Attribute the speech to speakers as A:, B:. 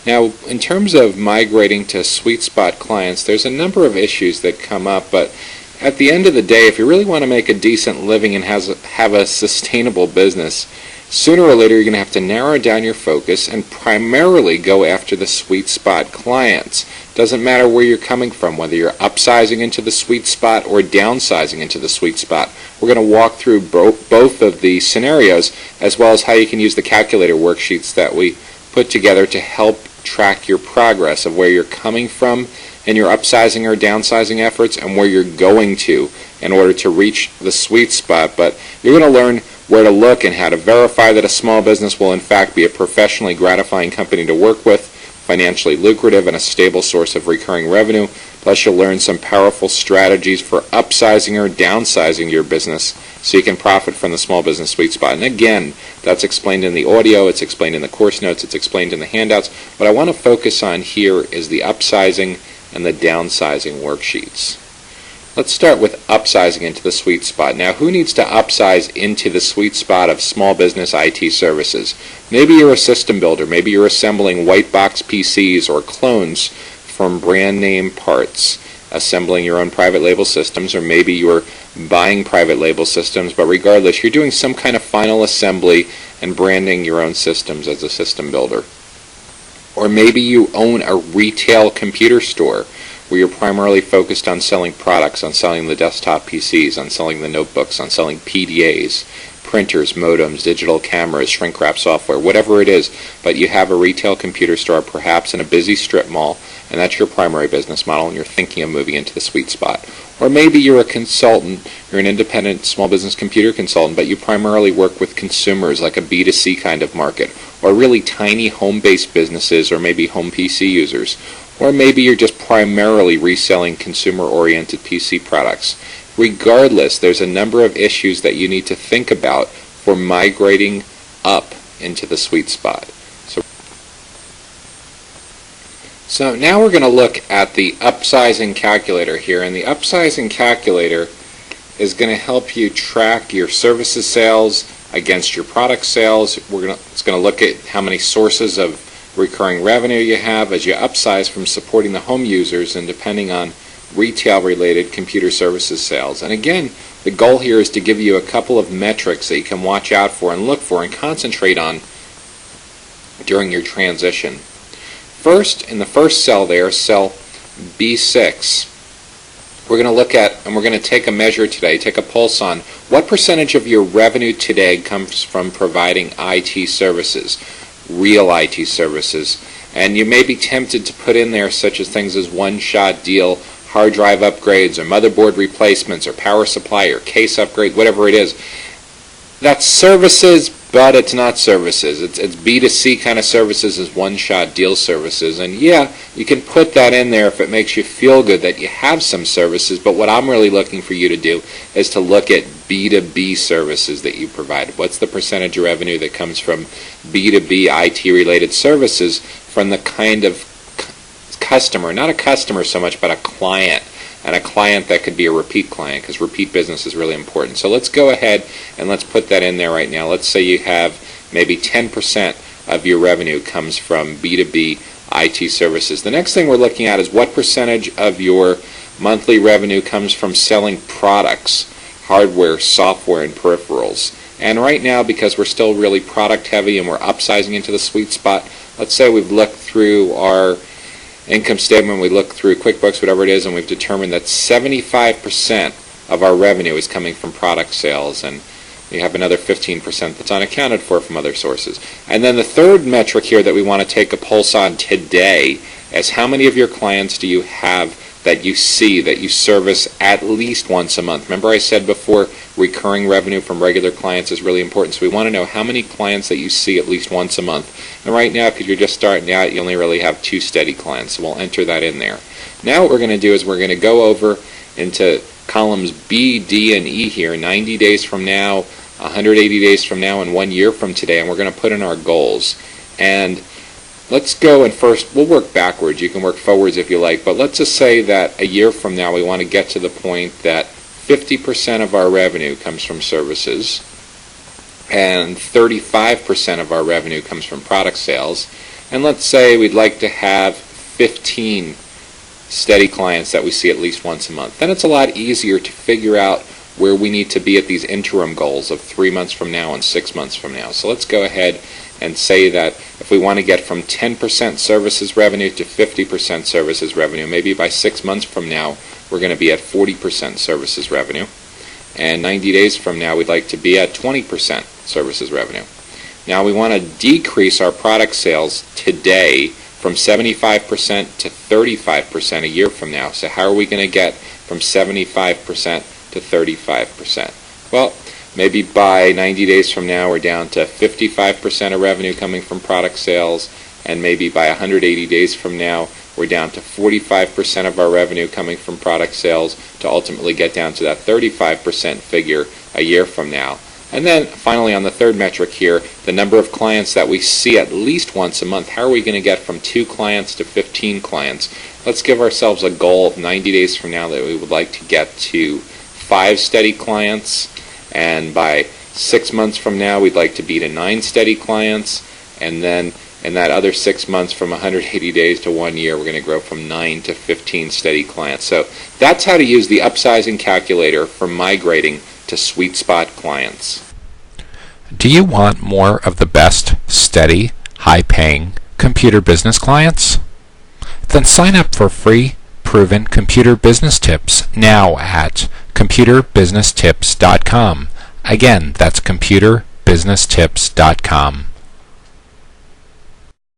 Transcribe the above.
A: Now, in terms of migrating to sweet spot clients, there's a number of issues that come up, but at the end of the day, if you really want to make a decent living and have a sustainable business, sooner or later you're going to have to narrow down your focus and primarily go after the sweet spot clients. Doesn't matter where you're coming from, whether you're upsizing into the sweet spot or downsizing into the sweet spot. We're going to walk through both of the scenarios, as well as how you can use the calculator worksheets that we put together to help track your progress of where you're coming from in your upsizing or downsizing efforts and where you're going to in order to reach the sweet spot. But you're going to learn where to look and how to verify that a small business will in fact be a professionally gratifying company to work with, financially lucrative, and a stable source of recurring revenue. Plus, you'll learn some powerful strategies for upsizing or downsizing your business so you can profit from the small business sweet spot. And again, that's explained in the audio, it's explained in the course notes, it's explained in the handouts. What I want to focus on here is the upsizing and the downsizing worksheets. Let's start with upsizing into the sweet spot. Now, who needs to upsize into the sweet spot of small business IT services? Maybe you're a system builder. Maybe you're assembling white box PCs or clones from brand name parts, assembling your own private label systems, or maybe you're buying private label systems, but regardless, you're doing some kind of final assembly and branding your own systems as a system builder. Or maybe you own a retail computer store where you're primarily focused on selling products, on selling the desktop PCs, on selling the notebooks, on selling PDAs, printers, modems, digital cameras, shrink wrap software, whatever it is, but you have a retail computer store perhaps in a busy strip mall, and that's your primary business model, and you're thinking of moving into the sweet spot. Or maybe you're a consultant, you're an independent small business computer consultant, but you primarily work with consumers, like a B2C kind of market, or really tiny home-based businesses, or maybe home PC users. Or maybe you're just primarily reselling consumer-oriented PC products. Regardless, there's a number of issues that you need to think about for migrating up into the sweet spot. So now we're going to look at the upsizing calculator here, and the upsizing calculator is going to help you track your services sales against your product sales. It's going to look at how many sources of recurring revenue you have as you upsize from supporting the home users and depending on retail-related computer services sales. And again, the goal here is to give you a couple of metrics that you can watch out for and look for and concentrate on during your transition. First, in the first cell there, cell B6, we're going to look at, and we're going to take a measure today, take a pulse on what percentage of your revenue today comes from providing IT services, real IT services. And you may be tempted to put in there such as things as one-shot deal, hard drive upgrades, or motherboard replacements, or power supply, or case upgrade, whatever it is. That's services, but it's not services. It's B2C kind of services as one-shot deal services. And yeah, you can put that in there if it makes you feel good that you have some services, but what I'm really looking for you to do is to look at B2B services that you provide. What's the percentage of revenue that comes from B2B IT-related services from the kind of customer, not a customer so much, but a client, and a client that could be a repeat client, because repeat business is really important. So let's go ahead and let's put that in there right now. Let's say you have maybe 10% of your revenue comes from B2B IT services. The next thing we're looking at is what percentage of your monthly revenue comes from selling products, hardware, software, and peripherals. And right now, because we're still really product heavy and we're upsizing into the sweet spot, let's say we've looked through our income statement, we look through QuickBooks, whatever it is, and we've determined that 75% of our revenue is coming from product sales, and we have another 15% that's unaccounted for from other sources. And then the third metric here that we want to take a pulse on today is how many of your clients do you have that you see, that you service at least once a month. Remember I said before, recurring revenue from regular clients is really important, so we want to know how many clients that you see at least once a month. And right now, because you're just starting out, you only really have 2 steady clients, so we'll enter that in there. Now what we're going to do is we're going to go over into columns B, D, and E here, 90 days from now, 180 days from now, and 1 year from today, and we're going to put in our goals. And let's go and first, we'll work backwards. You can work forwards if you like, but let's just say that a year from now we want to get to the point that 50% of our revenue comes from services and 35% of our revenue comes from product sales, And let's say we'd like to have 15 steady clients that we see at least once a month. Then it's a lot easier to figure out where we need to be at these interim goals of 3 months from now and 6 months from now. So let's go ahead and say that if we want to get from 10% services revenue to 50% services revenue, maybe by 6 months from now we're going to be at 40% services revenue. And 90 days from now we'd like to be at 20% services revenue. Now we want to decrease our product sales today from 75% to 35% a year from now. So how are we going to get from 75% to 35%? Well, maybe by 90 days from now we're down to 55% of revenue coming from product sales, and maybe by 180 days from now we're down to 45% of our revenue coming from product sales, to ultimately get down to that 35% figure a year from now. And then finally, on the third metric here, the number of clients that we see at least once a month. How are we going to get from 2 clients to 15 clients? Let's give ourselves a goal of 90 days from now that we would like to get to 5 steady clients, and by 6 months from now we'd like to be to 9 steady clients, and then in that other 6 months, from 180 days to 1 year, we're going to grow from 9 to 15 steady clients. So that's how to use the upsizing calculator for migrating to sweet spot clients.
B: Do you want more of the best, steady, high-paying computer business clients? Then sign up for free, proven computer business tips now at computerbusinesstips.com. Again, that's computerbusinesstips.com.